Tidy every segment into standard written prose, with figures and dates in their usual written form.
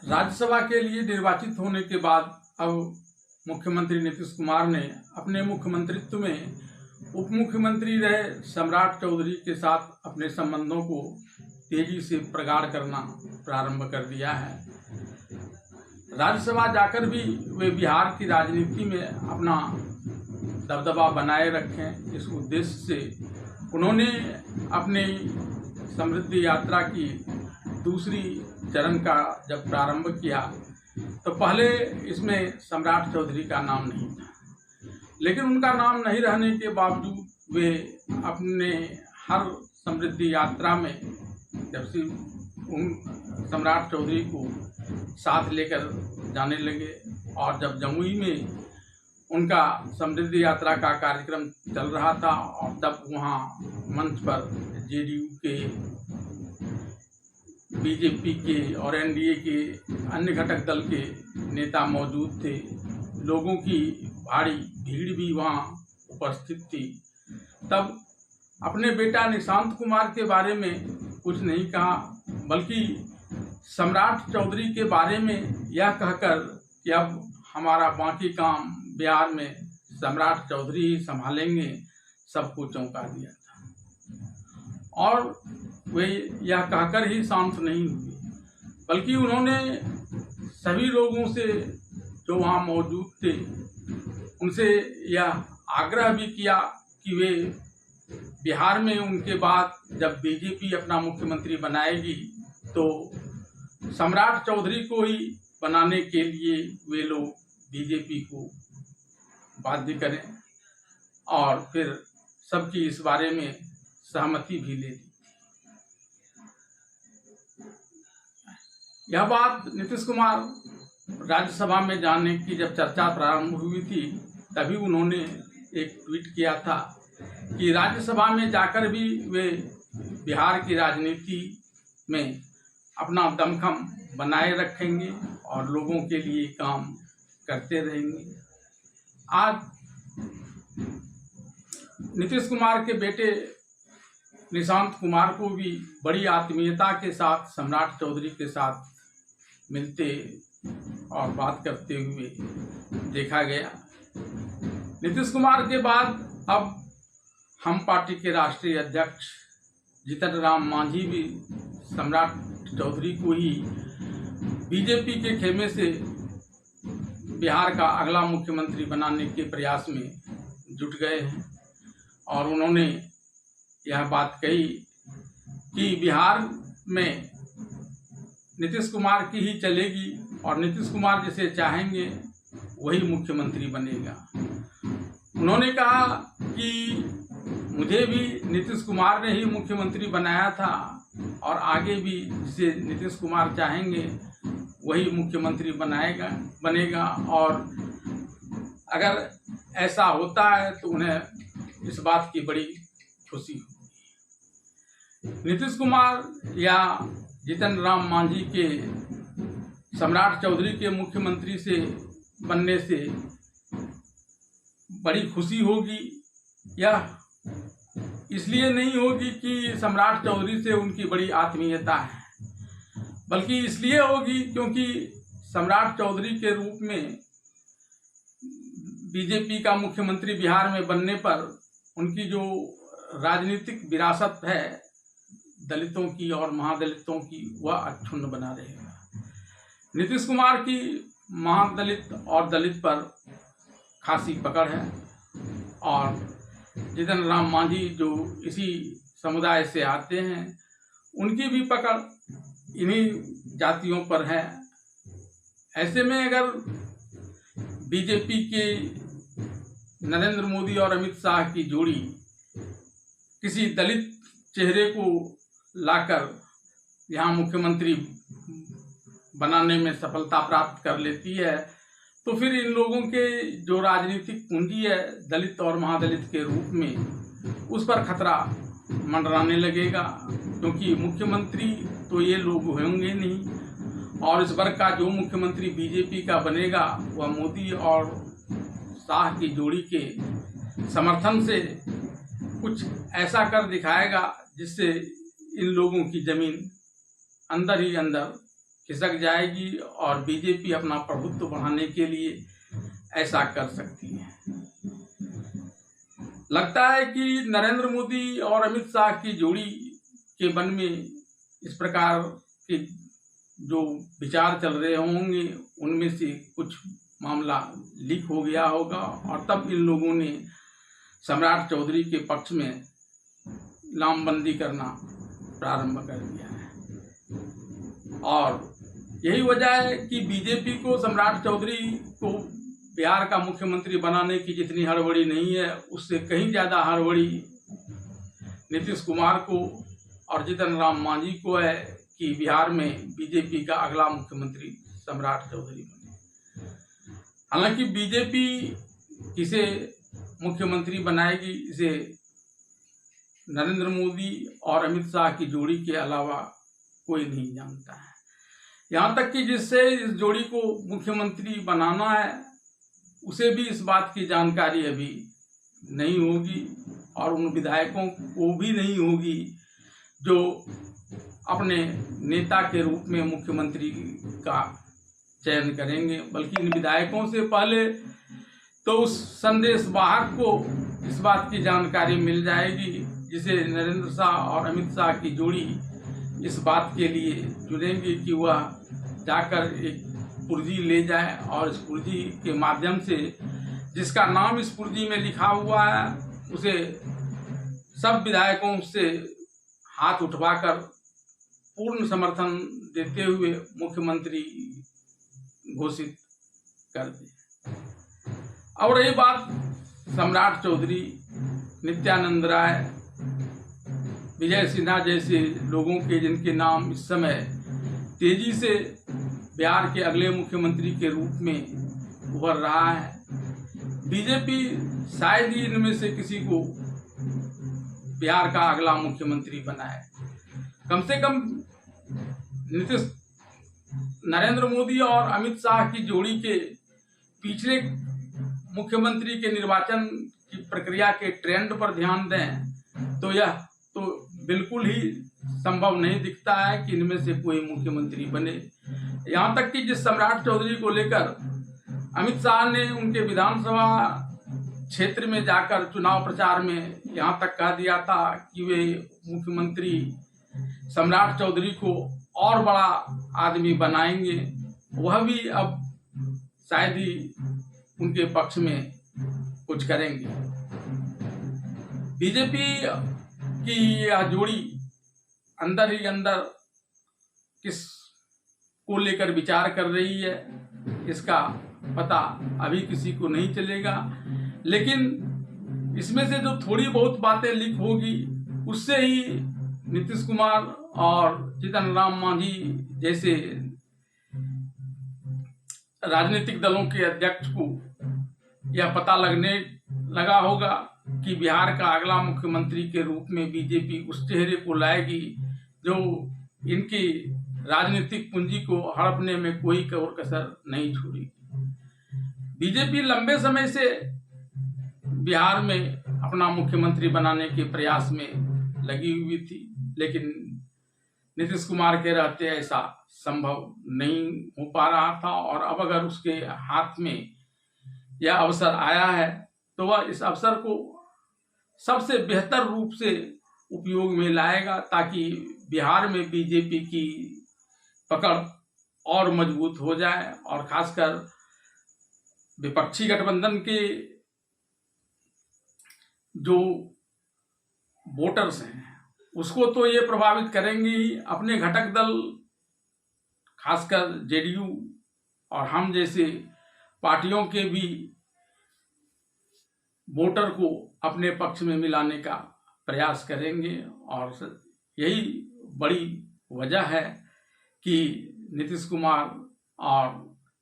राज्यसभा के लिए निर्वाचित होने के बाद अब मुख्यमंत्री नीतीश कुमार ने अपने मुख्यमंत्रित्व में उप मुख्यमंत्री रहे सम्राट चौधरी के साथ अपने संबंधों को तेजी से प्रगाढ़ करना प्रारंभ कर दिया है। राज्यसभा जाकर भी वे बिहार की राजनीति में अपना दबदबा बनाए रखें, इस उद्देश्य से उन्होंने अपनी समृद्धि यात्रा की दूसरी चरण का जब प्रारंभ किया तो पहले इसमें सम्राट चौधरी का नाम नहीं था, लेकिन उनका नाम नहीं रहने के बावजूद वे अपने हर समृद्धि यात्रा में जब से उन सम्राट चौधरी को साथ लेकर जाने लगे और जब जमुई में उनका समृद्धि यात्रा का कार्यक्रम चल रहा था और तब वहाँ मंच पर जेडीयू के, बीजेपी के और एनडीए के अन्य घटक दल के नेता मौजूद थे। लोगों की भारी भीड़ भी वहाँ उपस्थित थी। तब अपने बेटा निशांत कुमार के बारे में कुछ नहीं कहा, बल्कि सम्राट चौधरी के बारे में यह कहकर कि अब हमारा बाकी काम बिहार में सम्राट चौधरी ही संभालेंगे, सबको चौंका दिया था। और वे यह कहकर ही शांत नहीं हुए, बल्कि उन्होंने सभी लोगों से जो वहाँ मौजूद थे उनसे यह आग्रह भी किया कि वे बिहार में उनके बाद जब बीजेपी अपना मुख्यमंत्री बनाएगी तो सम्राट चौधरी को ही बनाने के लिए वे लोग बीजेपी को बाध्य करें, और फिर सबकी इस बारे में सहमति भी ले ली। यह बात नीतीश कुमार राज्यसभा में जाने की जब चर्चा प्रारंभ हुई थी तभी उन्होंने एक ट्वीट किया था कि राज्यसभा में जाकर भी वे बिहार की राजनीति में अपना दमखम बनाए रखेंगे और लोगों के लिए काम करते रहेंगे। आज नीतीश कुमार के बेटे निशांत कुमार को भी बड़ी आत्मीयता के साथ सम्राट चौधरी के साथ मिलते और बात करते हुए देखा गया। नीतीश कुमार के बाद अब हम पार्टी के राष्ट्रीय अध्यक्ष जीतन राम मांझी भी सम्राट चौधरी को ही बीजेपी के खेमे से बिहार का अगला मुख्यमंत्री बनाने के प्रयास में जुट गए हैं, और उन्होंने यह बात कही कि बिहार में नीतीश कुमार की ही चलेगी और नीतीश कुमार जिसे चाहेंगे वही मुख्यमंत्री बनेगा। उन्होंने कहा कि मुझे भी नीतीश कुमार ने ही मुख्यमंत्री बनाया था और आगे भी जिसे नीतीश कुमार चाहेंगे वही मुख्यमंत्री बनेगा, और अगर ऐसा होता है तो उन्हें इस बात की बड़ी खुशी होगी। नीतीश कुमार या जीतन राम मांझी के सम्राट चौधरी के मुख्यमंत्री से बनने से बड़ी खुशी होगी, यह इसलिए नहीं होगी कि सम्राट चौधरी से उनकी बड़ी आत्मीयता है, बल्कि इसलिए होगी क्योंकि सम्राट चौधरी के रूप में बीजेपी का मुख्यमंत्री बिहार में बनने पर उनकी जो राजनीतिक विरासत है दलितों की और महादलितों की, वह अक्षुण्ण बना रहेगा। नीतीश कुमार की महादलित और दलित पर खासी पकड़ है, और जीतन राम मांझी जो इसी समुदाय से आते हैं उनकी भी पकड़ इन्हीं जातियों पर है। ऐसे में अगर बीजेपी के नरेंद्र मोदी और अमित शाह की जोड़ी किसी दलित चेहरे को लाकर यहाँ मुख्यमंत्री बनाने में सफलता प्राप्त कर लेती है तो फिर इन लोगों के जो राजनीतिक पूंजी है दलित और महादलित के रूप में, उस पर खतरा मंडराने लगेगा, क्योंकि मुख्यमंत्री तो ये लोग होंगे नहीं, और इस वर्ग का जो मुख्यमंत्री बीजेपी का बनेगा वह मोदी और शाह की जोड़ी के समर्थन से कुछ ऐसा कर दिखाएगा जिससे इन लोगों की जमीन अंदर ही अंदर खिसक जाएगी और बीजेपी अपना प्रभुत्व बढ़ाने के लिए ऐसा कर सकती है। लगता है कि नरेंद्र मोदी और अमित शाह की जोड़ी के मन में इस प्रकार के जो विचार चल रहे होंगे उनमें से कुछ मामला लीक हो गया होगा और तब इन लोगों ने सम्राट चौधरी के पक्ष में लामबंदी करना प्रारंभ कर दिया है। और यही वजह है कि बीजेपी को सम्राट चौधरी को बिहार का मुख्यमंत्री बनाने की जितनी हड़बड़ी नहीं है, उससे कहीं ज्यादा हड़बड़ी नीतीश कुमार को और जीतन राम मांझी को है कि बिहार में बीजेपी का अगला मुख्यमंत्री सम्राट चौधरी बने। हालांकि बीजेपी किसे मुख्यमंत्री बनाएगी, इसे नरेंद्र मोदी और अमित शाह की जोड़ी के अलावा कोई नहीं जानता है। यहाँ तक कि जिससे इस जोड़ी को मुख्यमंत्री बनाना है उसे भी इस बात की जानकारी अभी नहीं होगी और उन विधायकों को भी नहीं होगी जो अपने नेता के रूप में मुख्यमंत्री का चयन करेंगे, बल्कि इन विधायकों से पहले तो उस संदेश वाहक को इस बात की जानकारी मिल जाएगी जिसे नरेंद्र शाह और अमित शाह की जोड़ी इस बात के लिए चुनेंगे कि वह जाकर एक पुर्जी ले जाए और इस पुर्जी के माध्यम से जिसका नाम इस पुर्जी में लिखा हुआ है उसे सब विधायकों से हाथ उठवाकर पूर्ण समर्थन देते हुए मुख्यमंत्री घोषित कर दे। और रही बात सम्राट चौधरी, नित्यानंद राय, विजय सिन्हा जैसे लोगों के जिनके नाम इस समय तेजी से बिहार के अगले मुख्यमंत्री के रूप में उभर रहा है, बीजेपी शायद ही इनमें से किसी को बिहार का अगला मुख्यमंत्री बनाए। कम से कम नरेंद्र मोदी और अमित शाह की जोड़ी के पिछले मुख्यमंत्री के निर्वाचन की प्रक्रिया के ट्रेंड पर ध्यान दें तो यह तो बिल्कुल ही संभव नहीं दिखता है कि इनमें से कोई मुख्यमंत्री बने। यहाँ तक कि जिस सम्राट चौधरी को लेकर अमित शाह ने उनके विधानसभा क्षेत्र में जाकर चुनाव प्रचार में यहाँ तक कह दिया था कि वे मुख्यमंत्री सम्राट चौधरी को और बड़ा आदमी बनाएंगे, वह भी अब शायद ही उनके पक्ष में कुछ करेंगे। बीजेपी की यह जोड़ी अंदर ही अंदर किस को लेकर विचार कर रही है इसका पता अभी किसी को नहीं चलेगा, लेकिन इसमें से जो थोड़ी बहुत बातें लीक होगी उससे ही नीतीश कुमार और जीतन राम मांझी जैसे राजनीतिक दलों के अध्यक्ष को यह पता लगने लगा होगा कि बिहार का अगला मुख्यमंत्री के रूप में बीजेपी उस चेहरे को लाएगी जो इनकी राजनीतिक पूंजी को हड़पने में कोई कसर नहीं छोड़ेगी। बीजेपी लंबे समय से बिहार में अपना मुख्यमंत्री बनाने के प्रयास में लगी हुई थी, लेकिन नीतीश कुमार के रहते ऐसा संभव नहीं हो पा रहा था और अब अगर उसके हाथ में यह अवसर आया है तो वह इस अवसर को सबसे बेहतर रूप से उपयोग में लाएगा ताकि बिहार में बीजेपी की पकड़ और मजबूत हो जाए और खासकर विपक्षी गठबंधन के जो वोटर्स हैं उसको तो ये प्रभावित करेंगे ही, अपने घटक दल खासकर जेडीयू और हम जैसे पार्टियों के भी वोटर को अपने पक्ष में मिलाने का प्रयास करेंगे। और यही बड़ी वजह है कि नीतीश कुमार और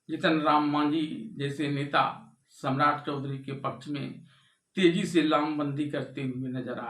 जीतन राम मांझी जैसे नेता सम्राट चौधरी के पक्ष में तेजी से लामबंदी करते हुए नजर आ